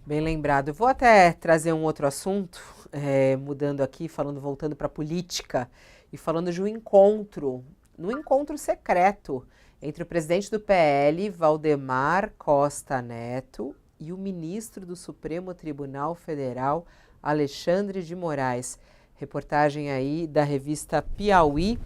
Bem lembrado. Eu vou até trazer um outro assunto, mudando aqui, voltando para a política e falando de no encontro secreto entre o presidente do PL, Valdemar Costa Neto, e o ministro do Supremo Tribunal Federal, Alexandre de Moraes. Reportagem aí da revista Piauí,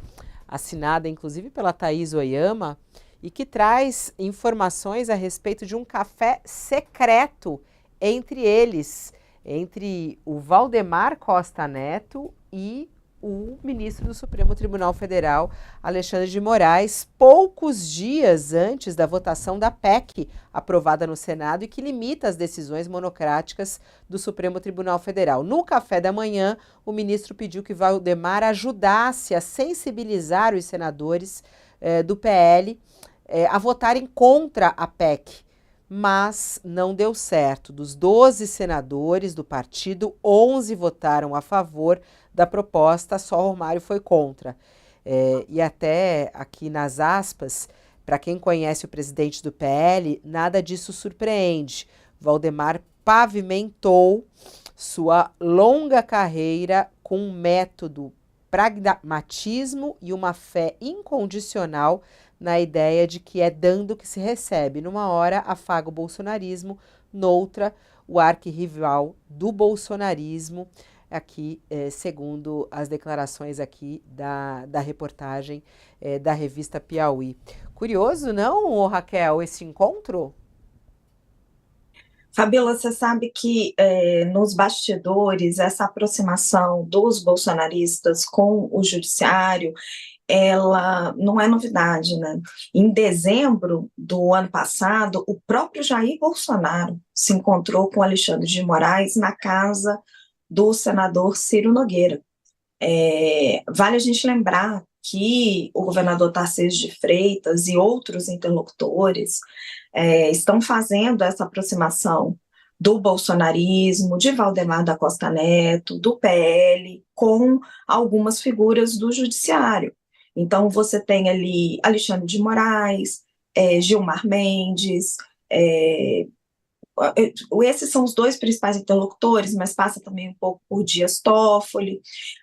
assinada inclusive pela Thaís Oyama, e que traz informações a respeito de um café secreto entre eles, entre o Valdemar Costa Neto e o ministro do Supremo Tribunal Federal, Alexandre de Moraes, poucos dias antes da votação da PEC aprovada no Senado e que limita as decisões monocráticas do Supremo Tribunal Federal. No café da manhã, o ministro pediu que Valdemar ajudasse a sensibilizar os senadores do PL a votarem contra a PEC. Mas não deu certo. Dos 12 senadores do partido, 11 votaram a favor da proposta, só Romário foi contra. E até aqui nas aspas, para quem conhece o presidente do PL, nada disso surpreende. Valdemar pavimentou sua longa carreira com um método, pragmatismo e uma fé incondicional na ideia de que é dando que se recebe. Numa hora, afaga o bolsonarismo, noutra, o arquirrival do bolsonarismo, aqui, segundo as declarações aqui da reportagem da revista Piauí. Curioso, não, Raquel, esse encontro? Fabíola, você sabe que nos bastidores, essa aproximação dos bolsonaristas com o judiciário, ela não é novidade, né? Em dezembro do ano passado, o próprio Jair Bolsonaro se encontrou com Alexandre de Moraes na casa do senador Ciro Nogueira. Vale a gente lembrar que o governador Tarcísio de Freitas e outros interlocutores estão fazendo essa aproximação do bolsonarismo, de Valdemar da Costa Neto, do PL, com algumas figuras do judiciário. Então, você tem ali Alexandre de Moraes, Gilmar Mendes, esses são os dois principais interlocutores, mas passa também um pouco por Dias Toffoli.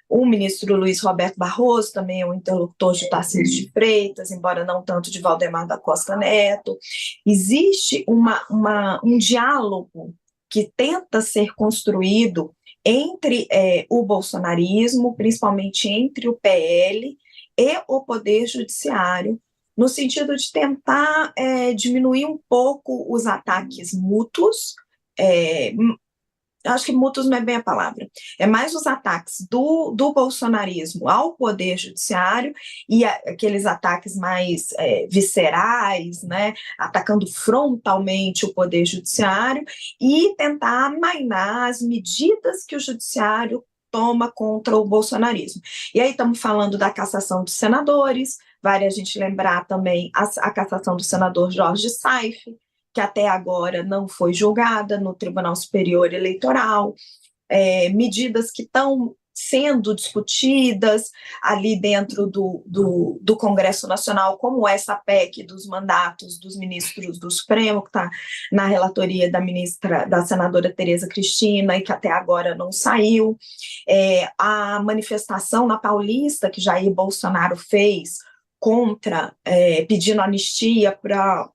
O ministro Luiz Roberto Barroso também é um interlocutor de Tarcísio de Freitas, embora não tanto de Valdemar da Costa Neto. Existe um diálogo que tenta ser construído entre o bolsonarismo, principalmente entre o PL e o Poder Judiciário, no sentido de tentar diminuir um pouco os ataques mútuos. Acho que mútuos não é bem a palavra, é mais os ataques do bolsonarismo ao Poder Judiciário e aqueles ataques mais viscerais, né, atacando frontalmente o Poder Judiciário e tentar amainar as medidas que o Judiciário toma contra o bolsonarismo. E aí estamos falando da cassação dos senadores, vale a gente lembrar também a cassação do senador Jorge Saif, que até agora não foi julgada no Tribunal Superior Eleitoral, medidas que estão sendo discutidas ali dentro do Congresso Nacional, como essa PEC dos mandatos dos ministros do Supremo, que está na relatoria da senadora Tereza Cristina e que até agora não saiu, a manifestação na Paulista que Jair Bolsonaro fez contra, pedindo anistia para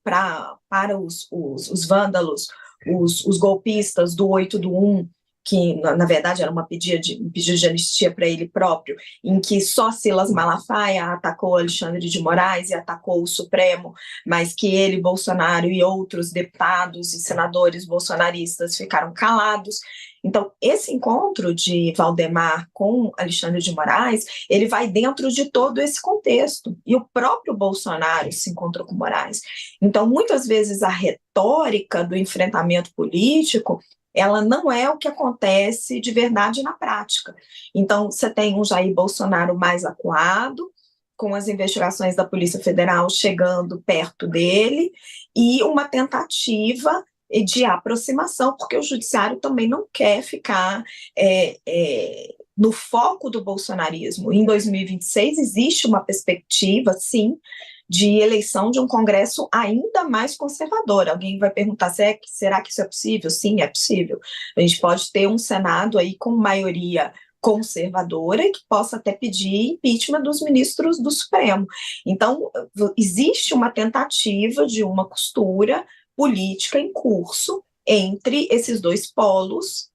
os vândalos, os golpistas do 8 do 1, que na verdade era um pedido de anistia para ele próprio, em que só Silas Malafaia atacou Alexandre de Moraes e atacou o Supremo, mas que ele, Bolsonaro e outros deputados e senadores bolsonaristas ficaram calados. Então, esse encontro de Valdemar com Alexandre de Moraes, ele vai dentro de todo esse contexto. E o próprio Bolsonaro se encontrou com Moraes. Então, muitas vezes a retórica do enfrentamento político, ela não é o que acontece de verdade na prática. Então, você tem um Jair Bolsonaro mais acuado, com as investigações da Polícia Federal chegando perto dele, e uma tentativa de aproximação, porque o judiciário também não quer ficar no foco do bolsonarismo. Em 2026 existe uma perspectiva, sim, de eleição de um Congresso ainda mais conservador. Alguém vai perguntar, será que isso é possível? Sim, é possível. A gente pode ter um Senado aí com maioria conservadora que possa até pedir impeachment dos ministros do Supremo. Então, existe uma tentativa de uma costura política em curso entre esses dois polos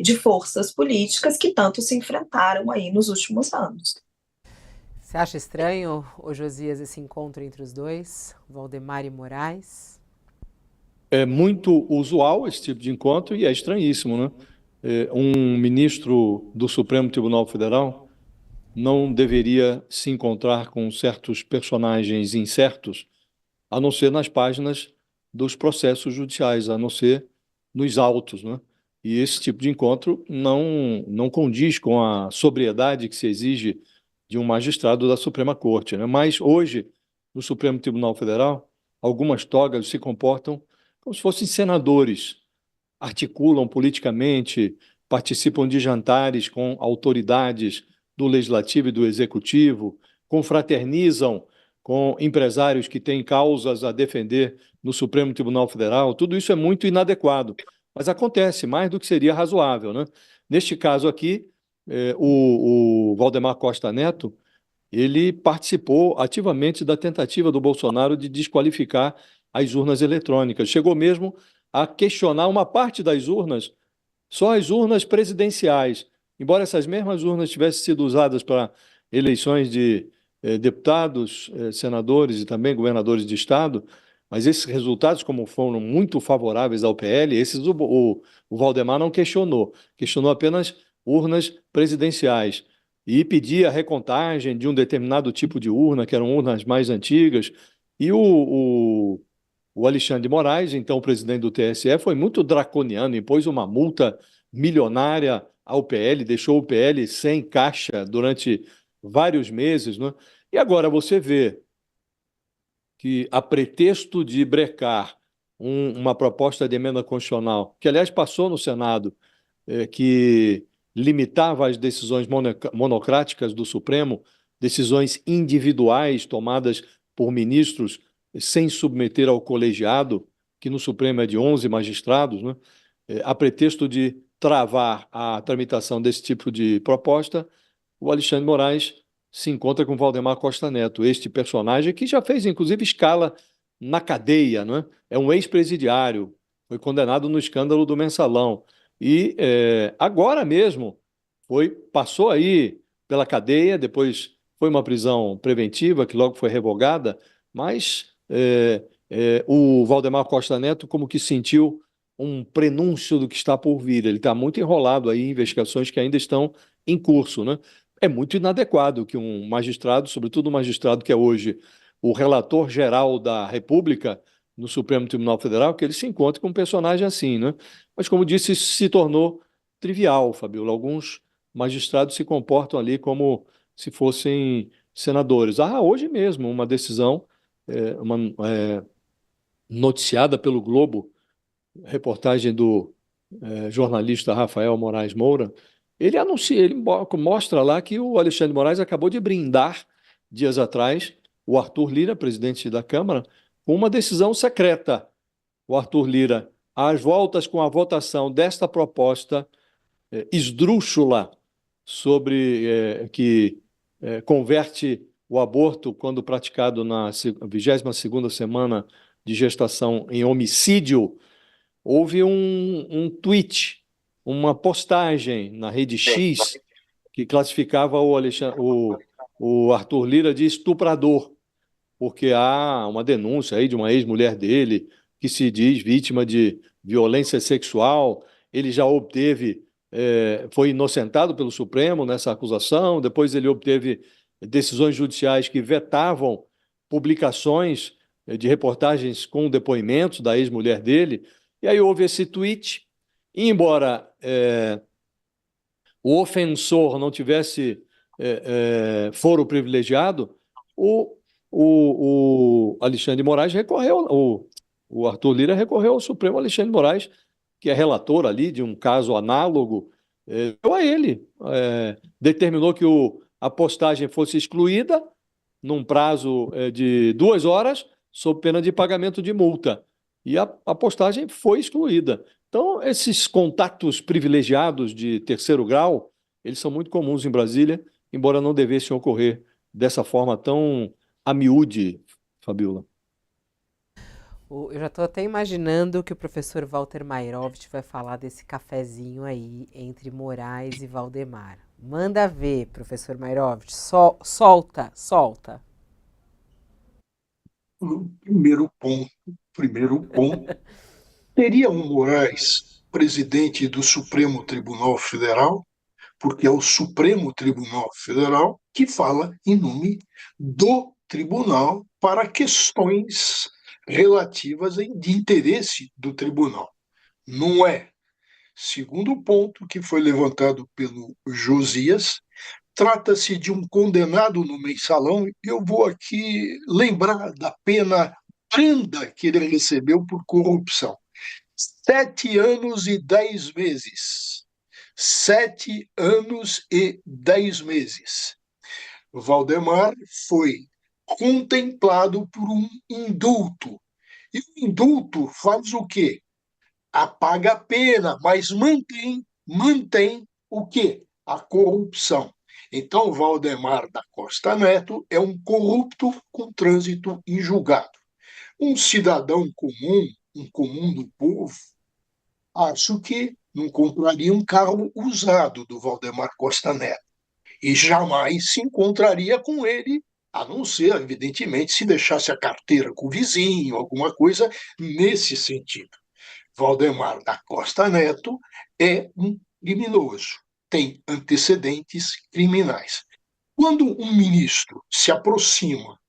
de forças políticas que tanto se enfrentaram aí nos últimos anos. Você acha estranho, ô Josias, esse encontro entre os dois, Valdemar e Moraes? É muito usual esse tipo de encontro e é estranhíssimo, né? Um ministro do Supremo Tribunal Federal não deveria se encontrar com certos personagens incertos, a não ser nas páginas dos processos judiciais, a não ser nos autos, né? E esse tipo de encontro não condiz com a sobriedade que se exige de um magistrado da Suprema Corte, né? Mas hoje, no Supremo Tribunal Federal, algumas togas se comportam como se fossem senadores, articulam politicamente, participam de jantares com autoridades do Legislativo e do Executivo, confraternizam com empresários que têm causas a defender no Supremo Tribunal Federal. Tudo isso é muito inadequado, mas acontece mais do que seria razoável, né? Neste caso aqui, o Valdemar Costa Neto, ele participou ativamente da tentativa do Bolsonaro de desqualificar as urnas eletrônicas. Chegou mesmo a questionar uma parte das urnas, só as urnas presidenciais, embora essas mesmas urnas tivessem sido usadas para eleições de deputados, senadores e também governadores de estado, mas esses resultados, como foram muito favoráveis ao PL, esses o Valdemar não questionou, questionou apenas urnas presidenciais e pedia a recontagem de um determinado tipo de urna, que eram urnas mais antigas, e o Alexandre de Moraes, então presidente do TSE, foi muito draconiano, impôs uma multa milionária ao PL, deixou o PL sem caixa durante vários meses, né? E agora você vê que, a pretexto de brecar uma proposta de emenda constitucional, que aliás passou no Senado, que limitava as decisões monocráticas do Supremo, decisões individuais tomadas por ministros sem submeter ao colegiado, que no Supremo é de 11 magistrados, né? A pretexto de travar a tramitação desse tipo de proposta, o Alexandre de Moraes se encontra com Valdemar Costa Neto, este personagem que já fez, inclusive, escala na cadeia, né? É um ex-presidiário, foi condenado no escândalo do Mensalão. E agora mesmo passou aí pela cadeia, depois foi uma prisão preventiva, que logo foi revogada, mas o Valdemar Costa Neto como que sentiu um prenúncio do que está por vir. Ele está muito enrolado aí em investigações que ainda estão em curso, né? É muito inadequado que um magistrado, sobretudo um magistrado que é hoje o relator geral da República no Supremo Tribunal Federal, que ele se encontre com um personagem assim, né? Mas, como disse, isso se tornou trivial, Fabiola. Alguns magistrados se comportam ali como se fossem senadores. Hoje mesmo, uma decisão noticiada pelo Globo, reportagem do jornalista Rafael Moraes Moura, ele mostra lá que o Alexandre de Moraes acabou de brindar, dias atrás, o Arthur Lira, presidente da Câmara, com uma decisão secreta. O Arthur Lira, às voltas com a votação desta proposta esdrúxula que converte o aborto, quando praticado na 22ª semana de gestação, em homicídio. Houve um tweet, uma postagem na rede X que classificava o Arthur Lira de estuprador, porque há uma denúncia aí de uma ex-mulher dele que se diz vítima de violência sexual. Ele já foi inocentado pelo Supremo nessa acusação, depois ele obteve decisões judiciais que vetavam publicações de reportagens com depoimentos da ex-mulher dele. E aí houve esse tweet, e embora o ofensor não tivesse foro privilegiado, o Alexandre de Moraes o Arthur Lira recorreu ao Supremo. Alexandre de Moraes, que é relator ali de um caso análogo, deu a ele, determinou que a postagem fosse excluída num prazo de 2 horas, sob pena de pagamento de multa. E a postagem foi excluída. Então, esses contatos privilegiados de terceiro grau, eles são muito comuns em Brasília, embora não devessem ocorrer dessa forma tão a miúde, Fabiola. Eu já estou até imaginando que o professor Walter Mairovich vai falar desse cafezinho aí entre Moraes e Valdemar. Manda ver, professor Mairovich. Solta, solta. Primeiro ponto, teria um Moraes presidente do Supremo Tribunal Federal, porque é o Supremo Tribunal Federal que fala em nome do tribunal para questões relativas de interesse do tribunal. Não é. Segundo ponto que foi levantado pelo Josias, trata-se de um condenado no mensalão, e eu vou aqui lembrar da pena branda que ele recebeu por corrupção. 7 anos e 10 meses. 7 anos e 10 meses. Valdemar foi contemplado por um indulto. E o indulto faz o quê? Apaga a pena, mas mantém o quê? A corrupção. Então, Valdemar da Costa Neto é um corrupto com trânsito em julgado. Um cidadão comum, um comum do povo, acho que não compraria um carro usado do Valdemar Costa Neto. E jamais se encontraria com ele, a não ser, evidentemente, se deixasse a carteira com o vizinho, alguma coisa nesse sentido. Valdemar da Costa Neto é um criminoso, tem antecedentes criminais. Quando um ministro se aproxima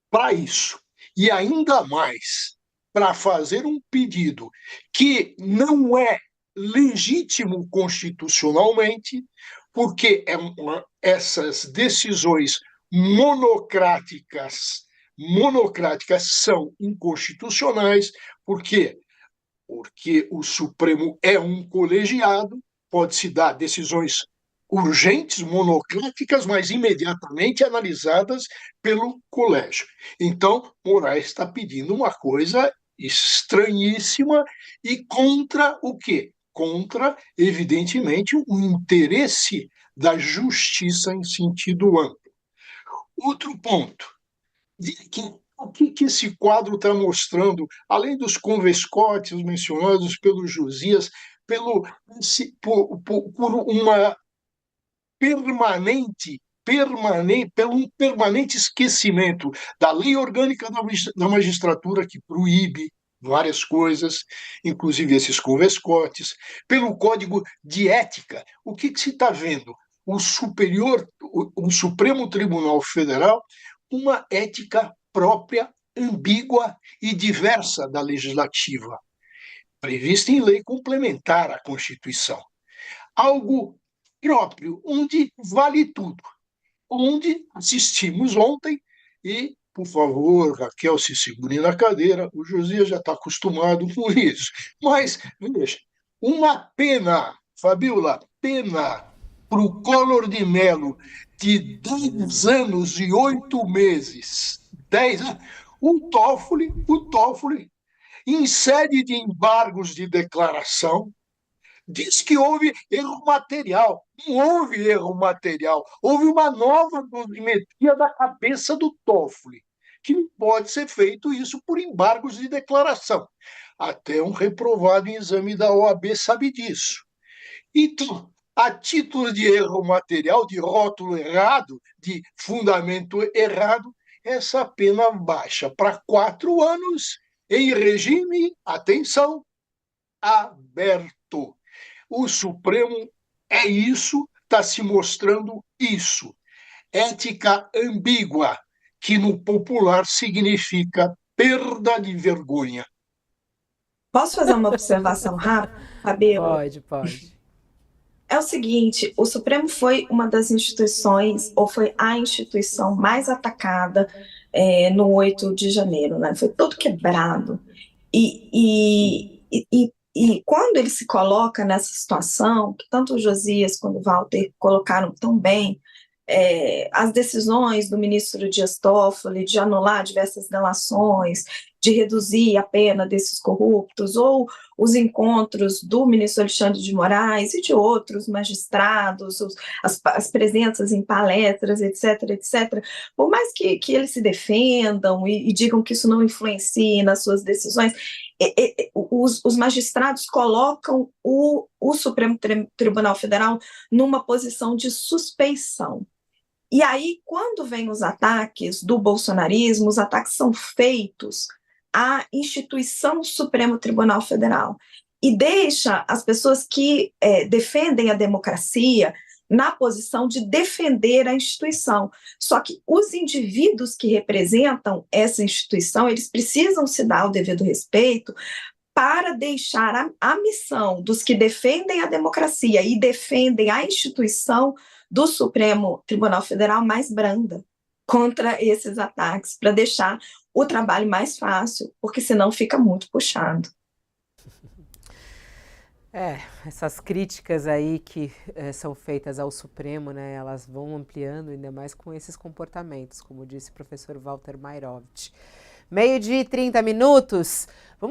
para isso, e ainda mais para fazer um pedido que não é legítimo constitucionalmente, porque essas decisões monocráticas são inconstitucionais, porque o Supremo é um colegiado, pode-se dar decisões urgentes, monocráticas, mas imediatamente analisadas pelo colégio. Então, Moraes está pedindo uma coisa estranhíssima e contra o quê? Contra, evidentemente, o interesse da justiça em sentido amplo. Outro ponto, o que esse quadro está mostrando, além dos convescotes mencionados pelo Josias, por uma pelo um permanente esquecimento da lei orgânica da magistratura, que proíbe várias coisas, inclusive esses convescotes, pelo Código de Ética. O que se está vendo? O Supremo Tribunal Federal, uma ética própria, ambígua e diversa da legislativa, prevista em lei complementar à Constituição. Algo próprio, onde vale tudo, onde assistimos ontem, e, por favor, Raquel, se segure na cadeira, o Josias já está acostumado com isso. Mas, veja, uma pena, Fabiola, pena para o Collor de Mello de 10 anos e 8 meses. 10 anos. O Toffoli, em sede de embargos de declaração, diz que houve erro material. Não houve erro material. Houve uma nova dosimetria da cabeça do Toffoli, que não pode ser feito isso por embargos de declaração. Até um reprovado em exame da OAB sabe disso. Então, a título de erro material, de rótulo errado, de fundamento errado, essa pena baixa para 4 anos em regime, atenção, aberto. O Supremo é isso, está se mostrando isso. Ética ambígua, que no popular significa perda de vergonha. Posso fazer uma observação rápida, Fabiola? Pode. É o seguinte, o Supremo foi uma das instituições, ou foi a instituição mais atacada no 8 de janeiro, né? Foi todo quebrado. E quando ele se coloca nessa situação, que tanto o Josias quanto o Walter colocaram tão bem, as decisões do ministro Dias Toffoli de anular diversas delações, de reduzir a pena desses corruptos, ou os encontros do ministro Alexandre de Moraes e de outros magistrados, as presenças em palestras, etc., etc., por mais que eles se defendam e digam que isso não influencie nas suas decisões, os magistrados colocam o Supremo Tribunal Federal numa posição de suspeição. E aí, quando vem os ataques do bolsonarismo, os ataques são feitos à instituição Supremo Tribunal Federal e deixa as pessoas que defendem a democracia na posição de defender a instituição. Só que os indivíduos que representam essa instituição, eles precisam se dar o devido respeito para deixar a missão dos que defendem a democracia e defendem a instituição do Supremo Tribunal Federal mais branda contra esses ataques, para deixar o trabalho mais fácil, porque senão fica muito puxado. Essas críticas aí que são feitas ao Supremo, né, elas vão ampliando ainda mais com esses comportamentos, como disse o professor Walter Mairovitch. 12h30. Vamos